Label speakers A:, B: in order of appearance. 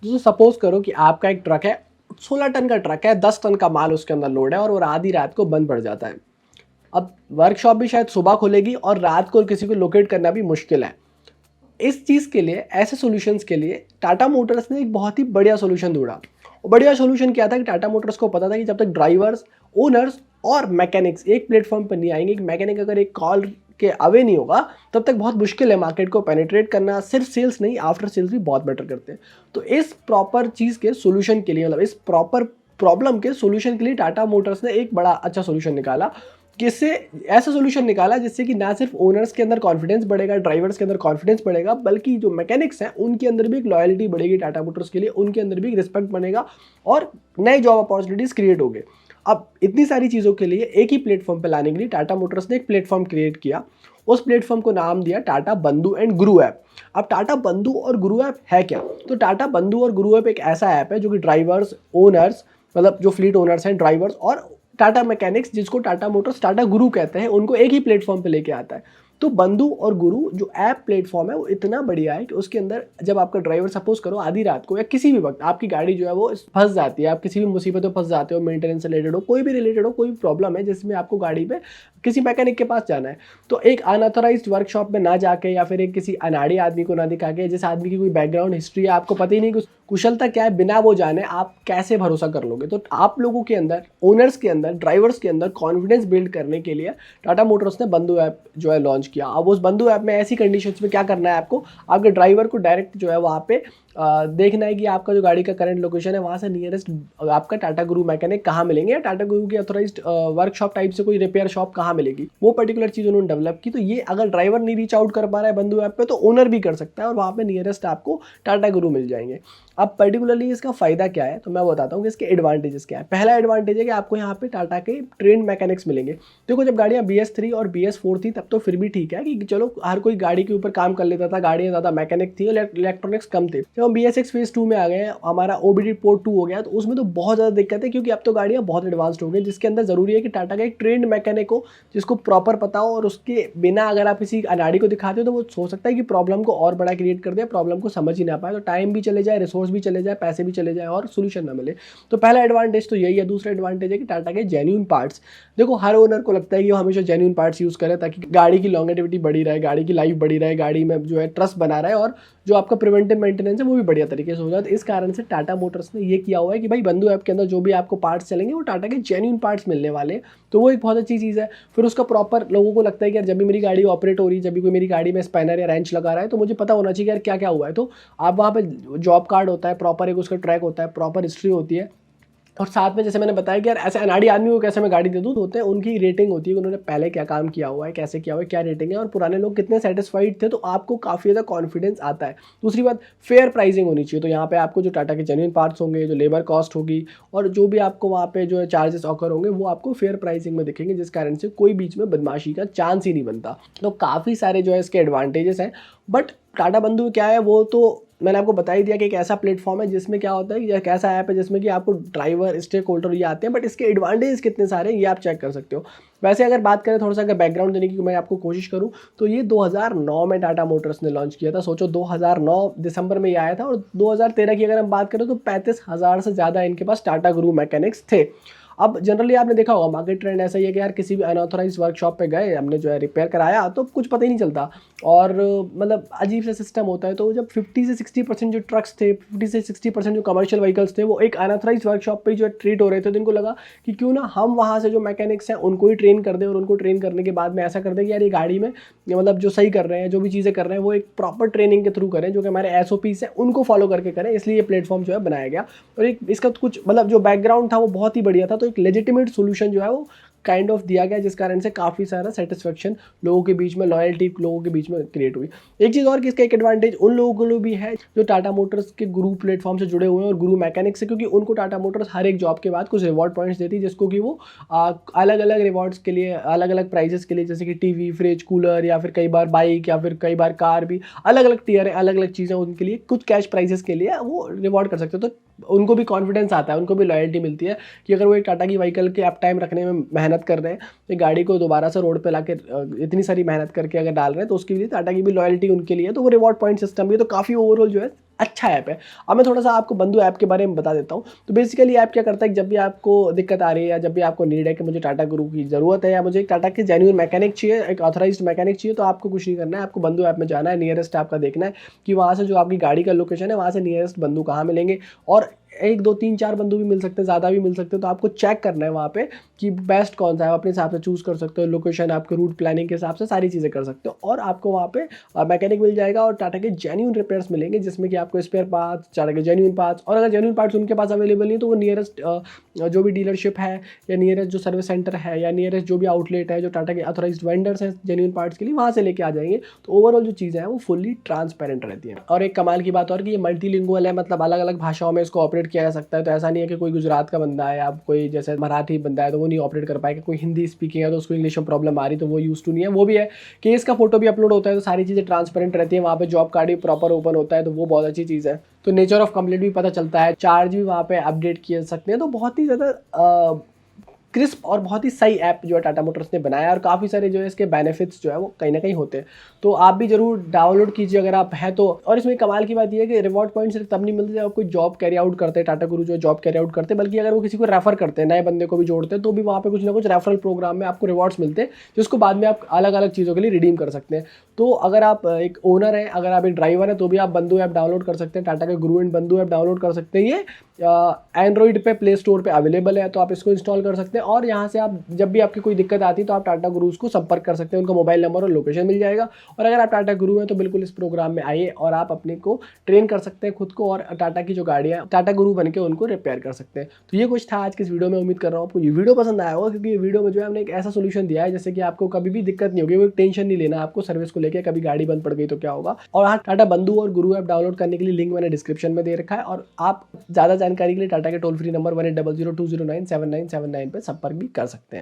A: दोस्तों सपोज करो कि आपका एक ट्रक है, 16 टन का ट्रक है, 10 टन का माल उसके अंदर लोड है और वो आधी रात को बंद पड़ जाता है। अब वर्कशॉप भी शायद सुबह खुलेगी और रात को किसी को लोकेट करना भी मुश्किल है। इस चीज़ के लिए, ऐसे सॉल्यूशंस के लिए टाटा मोटर्स ने एक बहुत ही बढ़िया सॉल्यूशन ढूंढा। और बढ़िया सॉल्यूशन क्या था कि टाटा मोटर्स को पता था कि जब तक ड्राइवर्स, ओनर्स और मैकेनिक्स एक प्लेटफॉर्म पर नहीं आएंगे, कि मैकेनिक अगर एक कॉल के अवे नहीं होगा, तब तक बहुत मुश्किल है मार्केट को पेनिट्रेट करना। सिर्फ सेल्स नहीं, आफ्टर सेल्स भी बहुत बेटर करते हैं। तो इस प्रॉपर चीज़ के सॉल्यूशन के लिए, मतलब इस प्रॉपर प्रॉब्लम के सॉल्यूशन के लिए टाटा मोटर्स ने एक बड़ा अच्छा सॉल्यूशन निकाला, कि इससे ऐसा सॉल्यूशन निकाला जिससे कि ना सिर्फ ओनर्स के अंदर कॉन्फिडेंस बढ़ेगा, ड्राइवर्स के अंदर कॉन्फिडेंस बढ़ेगा, बल्कि जो मैकेनिक्स हैं उनके अंदर भी एक लॉयल्टी बढ़ेगी टाटा मोटर्स के लिए, उनके अंदर भी एक रिस्पेक्ट बनेगा और नए जॉब अपॉर्चुनिटीज़ क्रिएट होंगे। अब इतनी सारी चीज़ों के लिए एक ही प्लेटफॉर्म पर लाने के लिए टाटा मोटर्स ने एक प्लेटफॉर्म क्रिएट किया। उस प्लेटफॉर्म को नाम दिया टाटा बंधु एंड गुरु ऐप। अब टाटा बंधु और गुरु ऐप है क्या? तो टाटा बंधु और गुरु ऐप एक ऐसा ऐप है जो कि ड्राइवर्स, ओनर्स, मतलब जो फ्लीट ओनर्स हैं, ड्राइवर्स और टाटा मैकेनिक्स, जिसको टाटा मोटर्स टाटा गुरु कहते हैं, उनको एक ही प्लेटफॉर्म पे लेके आता है। तो बंधु और गुरु जो ऐप प्लेटफॉर्म है वो इतना बढ़िया है कि उसके अंदर जब आपका ड्राइवर, सपोज करो आधी रात को या किसी भी वक्त आपकी गाड़ी जो है वो फंस जाती है, आप किसी भी मुसीबत में फंस जाते हो, मेंटेनेंस से रिलेटेड हो, कोई भी रिलेटेड हो, कोई भी प्रॉब्लम है जिसमें आपको गाड़ी पे किसी मैकेनिक के पास जाना है, तो एक अनऑथराइज्ड वर्कशॉप में ना जाके या फिर एक किसी अनाड़ी आदमी को ना दिखा के, जिस आदमी की कोई बैकग्राउंड हिस्ट्री है, आपको पता ही नहीं कि कुशलता क्या है, बिना वो जाने आप कैसे भरोसा कर लोगे। तो आप लोगों के अंदर, ओनर्स के अंदर, ड्राइवर्स के अंदर कॉन्फिडेंस बिल्ड करने के लिए टाटा मोटर्स ने बंधु ऐप जो है लॉन्च किया। अब उस बंधु ऐप में ऐसी कंडीशंस में क्या करना है आपको, आपके ड्राइवर को डायरेक्ट जो है वहाँ पे देखना है कि आपका जो गाड़ी का करंट लोकेशन है वहाँ से नियरेस्ट आपका टाटा गुरु मैकेनिक कहाँ मिलेंगे, या टाटा गुरु की ऑथराइज्ड वर्कशॉप टाइप से कोई रिपेयर शॉप कहाँ मिलेगी, वो पर्टिकुलर चीज़ उन्होंने डेवलप की। तो ये अगर ड्राइवर नहीं रीच आउट कर पा रहा है बंधु ऐप पे, तो ओनर भी कर सकता है और वहाँ पे नियरेस्ट आपको टाटा गुरु मिल जाएंगे। अब पर्टिकुलरली इसका फ़ायदा क्या है, तो मैं बताता हूँ कि इसके एडवांटेजेस क्या है। पहला एडवांटेज है कि आपको यहाँ पे टाटा के ट्रेंड मैकेनिक्स मिलेंगे। देखो जब गाड़ियाँ BS3 और BS4 थी तब तो फिर भी ठीक है कि चलो हर कोई गाड़ी के ऊपर काम कर लेता था, गाड़ियाँ ज़्यादा मैकेनिक थी और इलेक्ट्रॉनिक्स कम थे। जब हम BS6 फेज़ 2 में आ गए, हमारा OBD पोर्ट 2 हो गया, तो उसमें तो बहुत ज़्यादा दिक्कत है, क्योंकि अब तो गाड़ियाँ बहुत एडवांस्ड हो गई, जिसके अंदर ज़रूरी है कि टाटा का एक ट्रेंड मैकेनिक हो जिसको प्रॉपर पता हो, और उसके बिना अगर आप किसी अनाड़ी को दिखाते हो तो वो हो सकता है कि प्रॉब्लम को और बड़ा क्रिएट कर दे, प्रॉब्लम को समझ ही ना पाए, तो टाइम भी चले जाए, रिसोर्स भी चले जाए, पैसे भी चले जाए और सोल्यूशन ना मिले। तो पहला एडवांटेज तो यही है। दूसरा एडवांटेज है कि टाटा के जेन्युइन पार्ट्स, देखो हर ओनर को लगता है कि वो हमेशा जेन्युइन पार्ट्स यूज़ करे ताकि गाड़ी की लॉन्गेटिविटी बढ़ी रहे, गाड़ी की लाइफ बढ़ी रहे, गाड़ी में जो है ट्रस्ट बना रहे और जो आपका प्रिवेंटिव मेंटेनेंस है वो भी बढ़िया तरीके से हो जाए। तो इस कारण से टाटा मोटर्स ने ये किया हुआ है कि भाई बंधु ऐप के अंदर जो भी आपको पार्ट्स चलेंगे वो टाटा के जेन्युइन पार्ट्स मिलने वाले हैं। तो वो एक बहुत अच्छी चीज़ है। फिर उसका प्रॉपर, लोगों को लगता है कि यार जब भी मेरी गाड़ी ऑपरेट हो रही है, जब भी कोई मेरी गाड़ी में स्पैनर या रेंच लगा रहा है, तो मुझे पता होना चाहिए यार क्या क्या हुआ है। तो आप वहाँ पे जॉब कार्ड होता है, प्रॉपर एक उसका ट्रैक होता है, प्रॉपर हिस्ट्री होती है, और साथ में जैसे मैंने बताया कि यार ऐसे अनाड़ी आदमी को कैसे मैं गाड़ी दे दूँ, होते हैं उनकी रेटिंग होती है कि उन्होंने पहले क्या काम किया हुआ है, कैसे किया हुआ है, क्या रेटिंग है और पुराने लोग कितने सेटिस्फाइड थे, तो आपको काफ़ी ज़्यादा कॉन्फिडेंस आता है। दूसरी बात, फेयर प्राइसिंग होनी चाहिए। तो यहाँ पे आपको जो टाटा के जेन्युइन पार्ट्स होंगे, जो लेबर कॉस्ट होगी और जो भी आपको वहाँ पे जो चार्जेस ऑकर होंगे, वो आपको फेयर प्राइसिंग में दिखेंगे, जिस कारण से कोई बीच में बदमाशी का चांस ही नहीं बनता। तो काफ़ी सारे जो है इसके एडवांटेजेस हैं। बट टाटा बंधु क्या है, वो तो मैंने आपको बता ही दिया कि एक ऐसा प्लेटफॉर्म है जिसमें क्या होता है कि एक ऐसा ऐप है जिसमें कि आपको ड्राइवर, स्टेक होल्डर ये आते हैं, बट इसके एडवांटेज कितने सारे हैं ये आप चेक कर सकते हो। वैसे अगर बात करें, थोड़ा सा अगर बैकग्राउंड देने की मैं आपको कोशिश करूं, तो ये 2009 में टाटा मोटर्स ने लॉन्च किया था। सोचो 2009 दिसंबर में ये आया था, और 2013 की अगर हम बात करें तो 35,000 से ज़्यादा इनके पास टाटा गुरु मैकेनिक्स थे। अब जनरली आपने देखा होगा मार्केट ट्रेंड ऐसा ही है कि यार किसी भी अनऑथराइज वर्कशॉप पे गए, हमने जो है रिपेयर कराया, तो कुछ पता ही नहीं चलता और मतलब अजीब सा सिस्टम होता है। तो जब 50 से 60% जो ट्रक्स थे, 50 से 60% जो कमर्शियल व्हीकल्स थे, वो एक अनऑथराइज वर्कशॉप पे जो है ट्रीट हो रहे थे, तो इनको लगा कि क्यों ना हम वहाँ से जो मैकेनिक्स हैं उनको ही ट्रेन कर दें, और उनको ट्रेन करने के बाद में ऐसा कर दें कि यार ये गाड़ी में मतलब जो सही कर रहे हैं, जो भी चीज़ें कर रहे हैं, वो एक प्रॉपर ट्रेनिंग के थ्रू करें, जो कि हमारे SOPs हैं उनको फॉलो करके करें। इसलिए ये प्लेटफॉर्म जो है बनाया गया, और एक इसका कुछ मतलब जो बैकग्राउंड था वो बहुत ही बढ़िया था। तो एक लेजिटिमेट सोल्यूशन जो है वो काइंड ऑफ दिया गया, जिस कारण से काफ़ी सारा सेटिस्फेक्शन लोगों के बीच में, लॉयल्टी लोगों के बीच में क्रिएट हुई। एक चीज़ और कि इसका एक एडवांटेज उन लोगों को भी है जो टाटा मोटर्स के गुरु प्लेटफॉर्म से जुड़े हुए हैं और गुरु मैकेनिक से, क्योंकि उनको टाटा मोटर्स हर एक जॉब के बाद कुछ रिवॉर्ड पॉइंट्स देती है, जिसको कि वो अलग अलग रिवॉर्ड्स के लिए, अलग अलग प्राइजेस के लिए, जैसे कि टीवी, फ्रिज, कूलर, या फिर कई बार बाइक, या फिर कई बार कार, भी अलग अलग टीयर है, अलग अलग चीज़ें उनके लिए कुछ कैश प्राइजेस के लिए वो रिवॉर्ड कर सकते हो। तो उनको भी कॉन्फिडेंस आता है, उनको भी लॉयल्टी मिलती है कि अगर वो एक टाटा की व्हीकल के अप टाइम रखने में मेहनत मेहनत कर रहे हैं, तो गाड़ी को दोबारा से रोड पे लाके इतनी सारी मेहनत करके अगर डाल रहे हैं तो उसके लिए टाटा की भी लॉयल्टी उनके लिए, तो वो रिवॉर्ड पॉइंट सिस्टम भी है, तो काफ़ी ओवरऑल जो है अच्छा ऐप है। अब मैं थोड़ा सा आपको बंधु ऐप के बारे में बता देता हूँ। तो बेसिकली ऐप क्या करता है कि जब भी आपको दिक्कत आ रही है या जब भी आपको नीड है कि मुझे टाटा गुरु की ज़रूरत है या मुझे एक टाटा के जेन्युइन मैकेनिक चाहिए, एक ऑथराइज्ड मैकेनिक चाहिए, तो आपको कुछ नहीं करना है, आपको बंधु ऐप में जाना है, नियरेस्ट आपका देखना है कि वहाँ से जो आपकी गाड़ी का लोकेशन है वहाँ से नियरेस्ट बंधु कहाँ मिलेंगे, और 1 2 3 4 बंधु भी मिल सकते हैं, ज़्यादा भी मिल सकते हैं। तो आपको चेक करना है वहाँ पे कि बेस्ट कौन सा है, आप अपने हिसाब से चूज़ कर सकते हो, लोकेशन आपके रूट प्लानिंग के हिसाब से सारी चीज़ें कर सकते हो, और आपको वहाँ पे मैकेनिक मिल जाएगा और टाटा के जेन्युइन रिपेयर्स मिलेंगे, जिसमें कि आपको स्पेयर पार्ट्स, टाटा के जेन्युइन पार्ट्स, और अगर जेन्युइन पार्ट्स उनके पास अवेलेबल नहीं तो वो नियरेस्ट जो भी डीलरशिप है या नियरेस्ट जो सर्विस सेंटर है या नियरेस्ट जो भी आउटलेट है जो टाटा के ऑथराइज्ड वेंडर्स हैं जेन्युइन पार्ट्स के लिए, वहाँ से लेके आ जाएंगे। तो ओवरऑल जो चीज़ें हैं वो फुल्ली ट्रांसपेरेंट रहती हैं। और एक कमाल की बात और कि ये मल्टीलिंगुअल है, मतलब अलग अलग भाषाओं में इसको ऑपरेट किया जा सकता है। तो ऐसा नहीं है कि कोई गुजरात का बंदा है या कोई जैसे मराठी बंदा है तो वो नहीं ऑपरेट कर पाएगा, कोई हिंदी स्पीकिंग है तो उसको इंग्लिश में प्रॉब्लम आ रही तो वो यूज टू नहीं है, वो भी है कि इसका फोटो भी अपलोड होता है, तो सारी चीज़ें ट्रांसपेरेंट रहती है। वहाँ पे जॉब कार्ड भी प्रॉपर ओपन होता है, तो वो बहुत अच्छी चीज़ है। तो नेचर ऑफ कंप्लीट भी पता चलता है, चार्ज भी वहाँ पे अपडेट किए सकते हैं। तो बहुत ही ज़्यादा क्रिस्प और बहुत ही सही ऐप जो है टाटा मोटर्स ने बनाया है, और काफ़ी सारे जो है इसके बेनिफिट्स जो है वो कहीं ना कहीं होते हैं। तो आप भी जरूर डाउनलोड कीजिए अगर आप हैं तो। और इसमें कमाल की बात यह है कि रिवॉर्ड पॉइंट सिर्फ तब नहीं मिलते जब आप कोई जॉब कैरी आउट करते हैं, टाटा गुरु जो जॉब कैरी आउट करते हैं, बल्कि अगर वो किसी को रेफर करते हैं, नए बंदे को भी जोड़ते हैं, तो भी वहाँ पे कुछ ना कुछ रेफरल प्रोग्राम में आपको रिवॉर्ड्स मिलते हैं, जिसको बाद में आप अलग अलग चीज़ों के लिए रिडीम कर सकते हैं। तो अगर आप एक ओनर हैं, अगर आप एक ड्राइवर हैं, तो भी आप बंधु ऐप डाउनलोड कर सकते हैं, टाटा के गुरु एंड बंधु ऐप डाउनलोड कर सकते हैं। ये एंड्रॉइड पे प्ले स्टोर पे अवेलेबल है, तो आप इसको इंस्टॉल कर सकते हैं, और यहाँ से आप जब भी आपकी कोई दिक्कत आती है तो आप टाटा गुरुज को संपर्क कर सकते हैं, उनका मोबाइल नंबर और लोकेशन मिल जाएगा। और अगर आप टाटा गुरु हैं तो बिल्कुल इस प्रोग्राम में आइए और आप अपने को ट्रेन कर सकते हैं खुद को, और टाटा की जो गाड़ियाँ टाटा गुरु बन के उनको रिपेयर कर सकते हैं। तो ये कुछ था आज की इस वीडियो में। उम्मीद कर रहा हूँ आपको ये वीडियो पसंद आया होगा, क्योंकि ये वीडियो में जो है हमने एक ऐसा सोल्यूशन दिया है जैसे कि आपको कभी भी दिक्कत नहीं होगी, वो टेंशन नहीं लेना आपको सर्विस को लेकर, कभी गाड़ी बंद पड़ गई तो क्या होगा। और हाँ, टाटा बंधु और गुरु ऐप डाउनलोड करने के लिए लिंक मैंने डिस्क्रिप्शन में दे रखा है, और आप ज़्यादा जानकारी के लिए टाटा के टोल फ्री नंबर 1800209797 पे संपर्क भी कर सकते हैं।